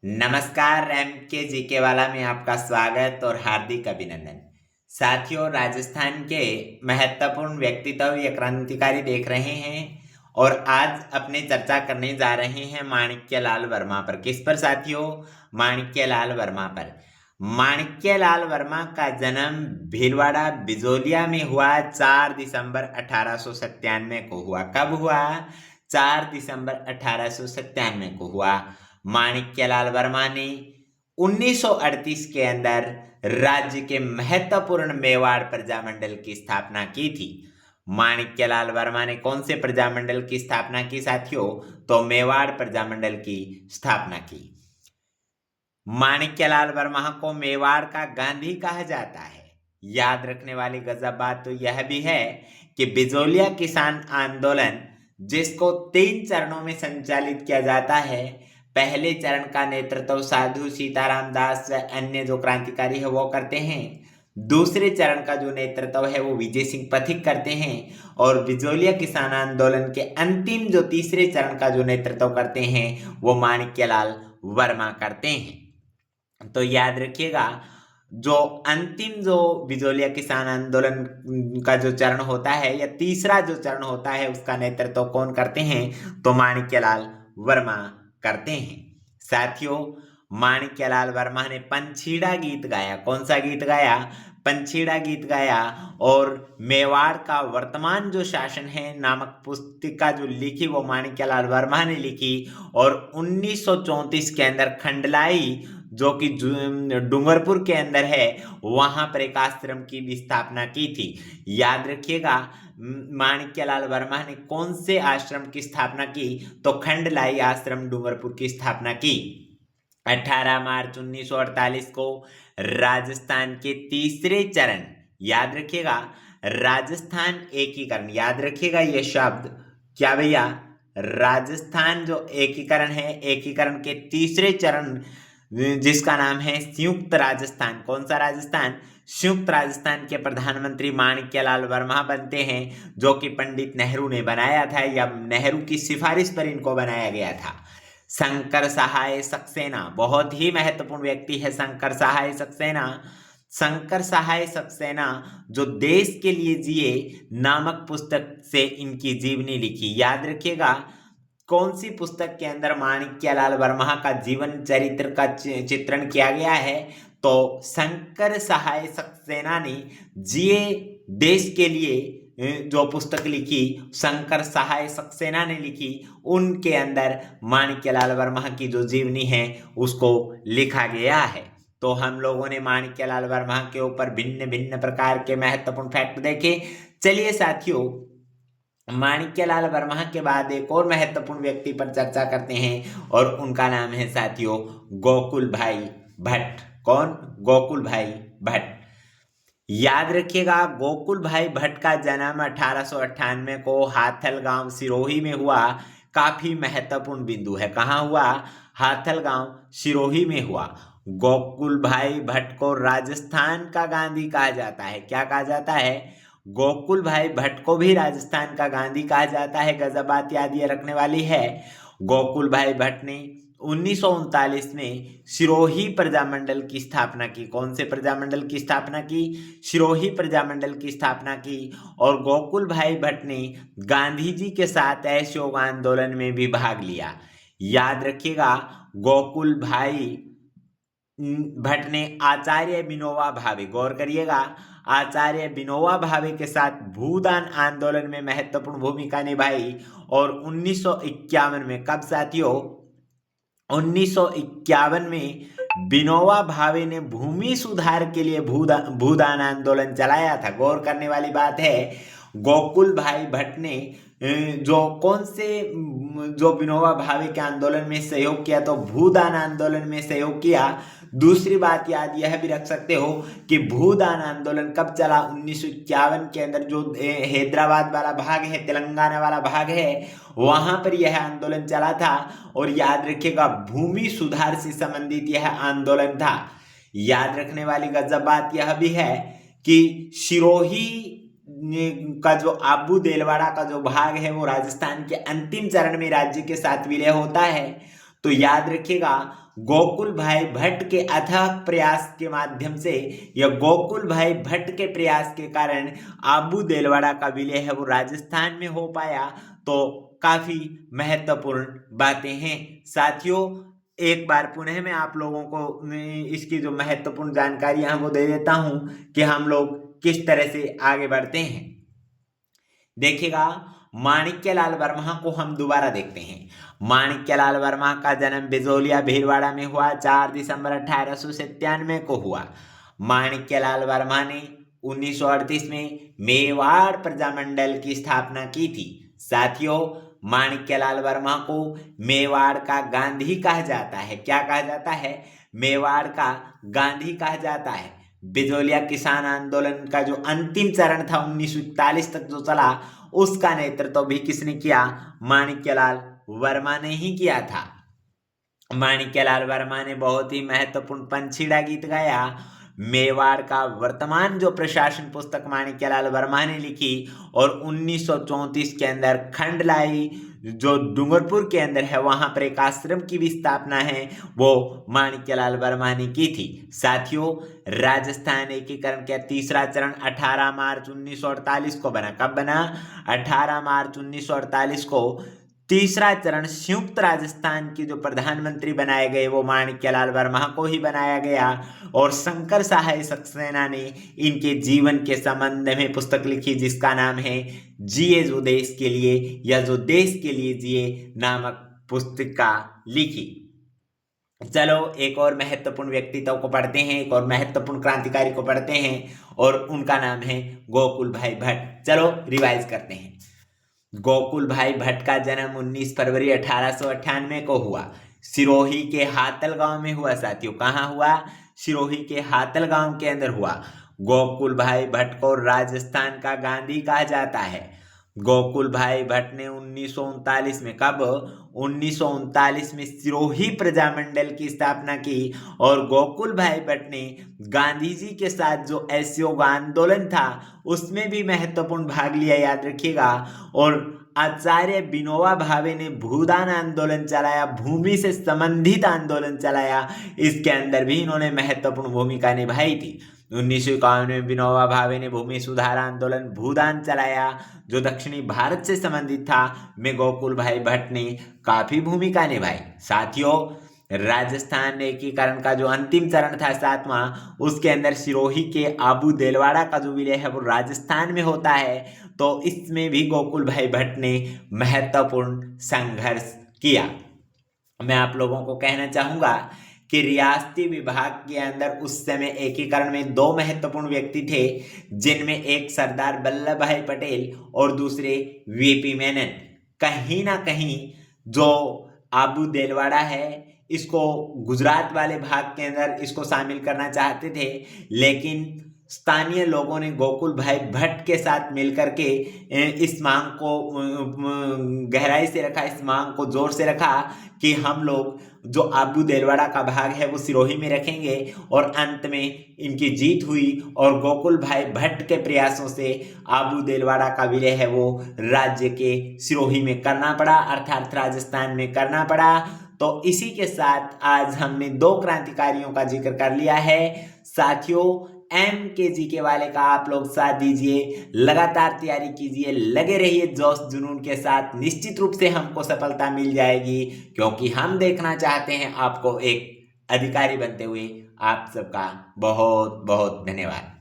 नमस्कार। एम के जीके वाला में आपका स्वागत और हार्दिक अभिनंदन। साथियों, राजस्थान के महत्वपूर्ण व्यक्तित्व या क्रांतिकारी देख रहे हैं और आज अपने चर्चा करने जा रहे हैं माणिक्यलाल वर्मा पर। किस पर साथियों? माणिक्यलाल वर्मा पर। माणिक्यलाल वर्मा का जन्म भीलवाड़ा बिजोलिया में हुआ 4 दिसंबर 1897 को हुआ। कब हुआ? 4 दिसंबर 1897 को हुआ। माणिक्यलाल वर्मा ने 1938 के अंदर राज्य के महत्वपूर्ण मेवाड़ प्रजामंडल की स्थापना की थी। माणिक्यलाल वर्मा ने कौन से प्रजामंडल की स्थापना की साथियों? तो मेवाड़ प्रजामंडल की स्थापना की। माणिक्यलाल वर्मा को मेवाड़ का गांधी कहा जाता है। याद रखने वाली गजब बात तो यह भी है कि बिजोलिया किसान आंदोलन, जिसको 3 चरणों में संचालित किया जाता है, पहले चरण का नेतृत्व साधु सीताराम दास व अन्य जो क्रांतिकारी है वो करते हैं। दूसरे चरण का जो नेतृत्व है वो विजय सिंह पथिक करते हैं और बिजोलिया किसान आंदोलन के अंतिम जो तीसरे चरण का जो नेतृत्व करते हैं वो माणिक्यलाल वर्मा करते हैं। तो याद रखिएगा, जो अंतिम जो बिजोलिया किसान आंदोलन का जो चरण होता है या तीसरा जो चरण होता है उसका नेतृत्व कौन करते हैं? तो माणिक्यलाल वर्मा करते हैं। साथियों, माणिक्यलाल वर्मा ने पंछीड़ा गीत गाया। कौन सा गीत गाया? पंछीड़ा गीत गाया। और मेवाड़ का वर्तमान जो शासन है नामक पुस्तिका जो लिखी वो माणिक्यलाल वर्मा ने लिखी। और 1934 के अंदर खंडलाई, जो कि डूंगरपुर के अंदर है, वहां पर एक आश्रम की भी स्थापना की थी। याद रखिएगा, माणिक्यलाल वर्मा ने कौन से आश्रम की स्थापना की? तो खंडलाई आश्रम डूंगरपुर की स्थापना की। 18 मार्च 1948 को राजस्थान के तीसरे चरण, याद रखिएगा, राजस्थान एकीकरण, याद रखिएगा ये शब्द क्या भैया? राजस्थान जो एकीकरण है, एकीकरण के तीसरे चरण जिसका नाम है संयुक्त राजस्थान। कौन सा राजस्थान? संयुक्त राजस्थान के प्रधानमंत्री माणिक्यलाल वर्मा बनते हैं, जो कि पंडित नेहरू ने बनाया था या नेहरू की सिफारिश पर इनको बनाया गया था। शंकर सहाय सक्सेना, बहुत ही महत्वपूर्ण व्यक्ति है शंकर सहाय सक्सेना। शंकर सहाय सक्सेना जो देश के लिए जिए नामक पुस्तक से इनकी जीवनी लिखी। याद रखिएगा, कौन सी पुस्तक के अंदर माणिक्यलाल वर्मा का जीवन चरित्र का चित्रण किया गया है? तो शंकर सहाय सक्सेना ने जिए देश के लिए जो पुस्तक लिखी, शंकर सहाय सक्सेना ने लिखी, उनके अंदर माणिक्यलाल वर्मा की जो जीवनी है उसको लिखा गया है। तो हम लोगों ने माणिक्यलाल वर्मा के ऊपर भिन्न भिन्न प्रकार के महत्वपूर्ण फैक्ट देखे। चलिए साथियों, माणिक्यलाल वर्मा के बाद एक और महत्वपूर्ण व्यक्ति पर चर्चा करते हैं और उनका नाम है साथियों गोकुल भाई भट्ट। कौन? गोकुल भाई भट्ट। याद रखिएगा, गोकुल भाई भट्ट का जन्म 1898 को हाथल गांव सिरोही में हुआ। काफी महत्वपूर्ण बिंदु है। कहाँ हुआ? हाथल गांव सिरोही में हुआ। गोकुल भाई भट्ट को राजस्थान का गांधी कहा जाता है। क्या कहा जाता है? गोकुल भाई भट्ट को भी राजस्थान का गांधी कहा जाता है। गजब बात याद ये रखने वाली है। गोकुल भाई भट्ट ने 1939 में सिरोही प्रजामंडल की स्थापना की। कौन से प्रजामंडल की स्थापना की? सिरोही प्रजामंडल की स्थापना की। और गोकुल भाई भट्ट ने गांधी जी के साथ असहयोग आंदोलन में भी भाग लिया। याद रखिएगा, गोकुल भाई भट्ट ने आचार्य विनोबा भावे, गौर करिएगा, आचार्य विनोबा भावे के साथ भूदान आंदोलन में महत्वपूर्ण भूमिका निभाई। और 1951 में, कब साथियों? 1951 में विनोबा भावे ने भूमि सुधार के लिए भूदान आंदोलन चलाया था। गौर करने वाली बात है, गोकुल भाई भट्ट ने जो कौन से जो विनोबा भावे के आंदोलन में सहयोग किया? तो भूदान आंदोलन में सहयोग किया। दूसरी बात याद यह भी रख सकते हो कि भूदान आंदोलन कब चला? 1951 के अंदर जो हैदराबाद वाला भाग है, तेलंगाना वाला भाग है, वहां पर यह आंदोलन चला था। और याद रखिएगा, भूमि सुधार से संबंधित यह आंदोलन था। याद रखने वाली गजब बात यह भी है कि सिरोही का जो आबू देलवाड़ा का जो भाग है वो राजस्थान के अंतिम चरण में राज्य के साथ विलय होता है। तो याद रखिएगा, गोकुल भाई भट्ट के अथक प्रयास के माध्यम से या गोकुल भाई भट्ट के प्रयास के कारण आबू देलवाड़ा का विलय है वो राजस्थान में हो पाया। तो काफी महत्वपूर्ण बातें हैं साथियों। एक बार पुनः मैं आप लोगों को इसकी जो महत्वपूर्ण जानकारियां हैं वो दे देता हूं कि हम लोग किस तरह से आगे बढ़ते हैं। देखिएगा, माणिक्यलाल वर्मा को हम दोबारा देखते हैं। माणिक्यलाल वर्मा का जन्म बिजोलिया भीलवाड़ा में हुआ 4 दिसंबर 1897 को हुआ। माणिक्यलाल वर्मा ने 1938 में मेवाड़ प्रजामंडल की स्थापना की थी। साथियों, माणिक्यलाल वर्मा को मेवाड़ का गांधी कहा जाता है। क्या कहा जाता है? मेवाड़ का गांधी कहा जाता है। बिजोलिया किसान आंदोलन का जो अंतिम चरण था 1941 तक जो चला, उसका नेतृत्व भी किसने किया? माणिक्यलाल वर्मा ने ही किया था। माणिक्यलाल वर्मा ने बहुत ही महत्वपूर्ण पंछीड़ा गीत गाया। मेवाड़ का वर्तमान जो प्रशासन पुस्तक माणिक्यलाल वर्मा ने लिखी और 1934 के अंदर खंडलाई जो डूंगरपुर के अंदर है वहां पर एक आश्रम की भी स्थापना है, वो माणिक्यलाल वर्मा ने की थी। साथियों, राजस्थान एकीकरण का तीसरा चरण 18 मार्च 1948 को बना। कब बना? 18 मार्च 1948 को तीसरा चरण संयुक्त राजस्थान के जो प्रधानमंत्री बनाए गए वो माणिक्यलाल वर्मा को ही बनाया गया। और शंकर सहाय सक्सेना ने इनके जीवन के संबंध में पुस्तक लिखी जिसका नाम है जिए जो देश के लिए या जो देश के लिए जिए नामक पुस्तिका लिखी। चलो एक और महत्वपूर्ण व्यक्तित्व को पढ़ते हैं, एक और महत्वपूर्ण क्रांतिकारी को पढ़ते हैं और उनका नाम है गोकुल भाई भट्ट। चलो रिवाइज करते हैं। गोकुल भाई भट्ट का जन्म 19 फरवरी 1898 को हुआ। सिरोही के हातल गांव में हुआ। साथियों, कहाँ हुआ? सिरोही के हातल गांव के अंदर हुआ। गोकुल भाई भट्ट को राजस्थान का गांधी कहा जाता है। गोकुल भाई भट्ट ने 1939 में, कब? 1939 में सिरोही प्रजामंडल की स्थापना की। और गोकुल भाई भट्ट ने गांधी जी के साथ जो असहयोग आंदोलन था उसमें भी महत्वपूर्ण भाग लिया, याद रखिएगा। और आचार्य विनोबा भावे ने भूदान आंदोलन चलाया, भूमि से संबंधित आंदोलन चलाया, इसके अंदर भी इन्होंने महत्वपूर्ण भूमिका निभाई थी। 1951 में विनोबा भावे ने भूमि सुधार आंदोलन भूदान चलाया जो दक्षिणी भारत से संबंधित था, में गोकुल भाई भट्ट ने काफी भूमिका निभाई। साथियों, राजस्थान एकीकरण का जो अंतिम चरण था 7वां, उसके अंदर सिरोही के आबू देलवाड़ा का जो विलय है वो राजस्थान में होता है। तो इसमें भी गोकुल भाई भट्ट ने महत्वपूर्ण संघर्ष किया। मैं आप लोगों को कहना चाहूंगा कि रियासती विभाग के अंदर उस समय एकीकरण में 2 महत्वपूर्ण व्यक्ति थे, जिनमें एक सरदार वल्लभ भाई पटेल और दूसरे वीपी मेनन। कहीं ना कहीं जो आबू देलवाड़ा है इसको गुजरात वाले भाग के अंदर इसको शामिल करना चाहते थे, लेकिन स्थानीय लोगों ने गोकुल भाई भट्ट के साथ मिलकर के इस मांग को गहराई से रखा, इस मांग को जोर से रखा कि हम लोग जो आबू देलवाड़ा का भाग है वो सिरोही में रखेंगे। और अंत में इनकी जीत हुई और गोकुल भाई भट्ट के प्रयासों से आबू देलवाड़ा का विलय है वो राज्य के सिरोही में करना पड़ा, अर्थात राजस्थान में करना पड़ा। तो इसी के साथ आज हमने 2 क्रांतिकारियों का जिक्र कर लिया है। साथियों, MKGK वाले का आप लोग साथ दीजिए, लगातार तैयारी कीजिए, लगे रहिए जोश जुनून के साथ। निश्चित रूप से हमको सफलता मिल जाएगी, क्योंकि हम देखना चाहते हैं आपको एक अधिकारी बनते हुए। आप सबका बहुत बहुत धन्यवाद।